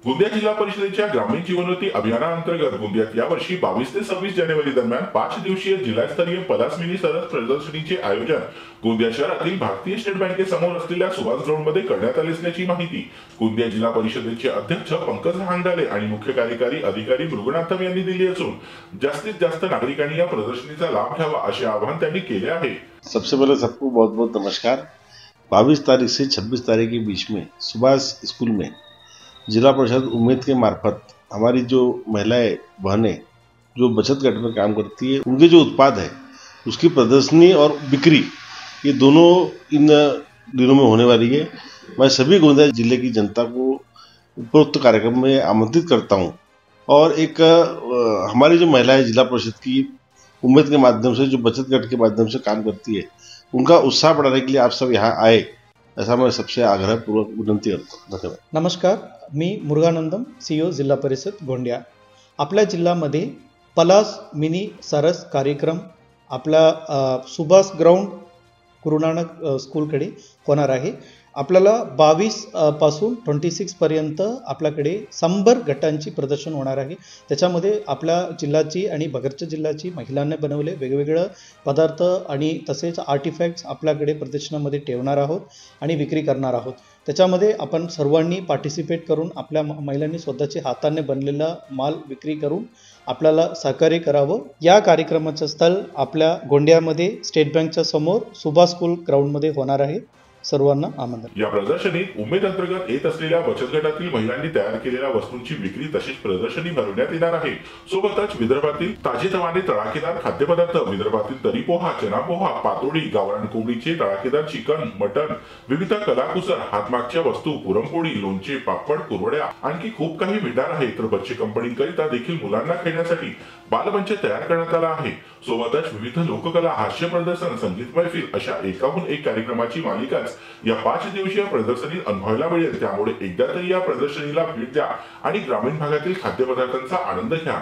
गोंदिया जिल्हा परिषदेच्या ग्रामीण जीवनोन्नती अभियानाअंतर्गत गोंदियात यावर्षी 22 ते 26 जानेवारी दरम्यान 5 दिवसीय जिल्हास्तरीय पलास मिनी सरस प्रदर्शनीचे आयोजन गोंदिया शहरातील भारतीय स्टेट बँकेसमोर असलेल्या सुभाष ग्राउंडमध्ये करण्यात आले असल्याची माहिती गोंदिया जिल्हा परिषदेचे अध्यक्ष पंकज हांगडाले आणि मुख्य कार्यकारी अधिकारी मृगनाथम यांनी दिली असून जास्तीत जास्त नागरिकांनी या प्रदर्शनीचा लाभ घ्यावा असे आवाहन त्यांनी केले आहे। सबसे पहले सबको बहुत बहुत नमस्कार। 22 तारीख से 26 तारीख के बीच में सुभाष स्कूल में जिला परिषद उम्मीद के मार्फत हमारी जो महिलाएं बहनें जो बचत गट में काम करती है उनके जो उत्पाद है उसकी प्रदर्शनी और बिक्री ये दोनों इन दिनों में होने वाली है। मैं सभी गोंदिया जिले की जनता को उपरोक्त कार्यक्रम में आमंत्रित करता हूं और एक हमारी जो महिलाएं जिला परिषद की उम्मीद के माध्यम से जो बचत गट के माध्यम से काम करती है उनका उत्साह बढ़ाने के लिए आप सब यहाँ आए ऐसा मैं सबसे आग्रहपूर्वक विनंती करतो। धन्यवाद। नमस्कार, मी मुरुगानंदम, CEO जिल्हा परिषद गोंदिया। आपल्या जिल्ह्यामध्ये पलास मिनी सरस कार्यक्रम आपला सुभाष ग्राउंड गुरुनानक स्कूलकडे होणार आहे। आपल्याला 22 पासून 26 पर्यंत आपल्याकडे 100 गटांची प्रदर्शन होणार आहे। त्याच्यामध्ये आपल्या जिल्ह्याची आणि बगरच्या जिल्ह्याची महिलांनी बनवले वेगवेगळे पदार्थ आणि तसेच आर्टिफॅक्ट्स आपल्याकडे प्रदर्शनामध्ये ठेवणार आहोत आणि विक्री करणार आहोत। त्याच्यामध्ये आपण सर्वांनी पार्टिसिपेट करून आपल्या महिलांनी स्वतःचे हाताने बनलेला माल विक्री करून आपल्याला सहकार्य करावं। या कार्यक्रमाचं स्थळ आपल्या गोंदियामध्ये स्टेट बँकच्या समोर सुभाष स्कूल ग्राउंडमध्ये होणार आहे। सर्वांना आमंत्रण। या प्रदर्शनीत उमेद अंतर्गत येत असलेल्या बचत गटातील महिलांनी तयार केलेल्या वस्तूंची विक्री तसेच प्रदर्शनी भरवण्यात येणार आहे। सोबतच विदर्भातील ताजेतवाने तळाकेदार खाद्यपदार्थ, विदर्भातील तरी पोहा, चना पोहा, पातोडी, गावरान कोंबडीचे तळाकेदार चिकन, मटन, विविध कलाकुसर, हातमागच्या वस्तू, पुरणपोळी, लोणचे, पापड, कुरवड्या आणखी खूप काही मिळणार आहे। तर बच्चे कंपनीकरिता देखील मुलांना खेळण्यासाठी बालमंच तयार करण्यात आला आहे। सोबतच विविध लोककला, हास्य प्रदर्शन, संगीत मैफिल अशा एकाहून एक कार्यक्रमाची मालिकाच या 5 दिवसीय प्रदर्शनीत अनुभवायला मिळेल। त्यामुळे एकदा तरी या प्रदर्शनीला भेट द्या आणि ग्रामीण भागातील खाद्यपदार्थांचा आनंद घ्या।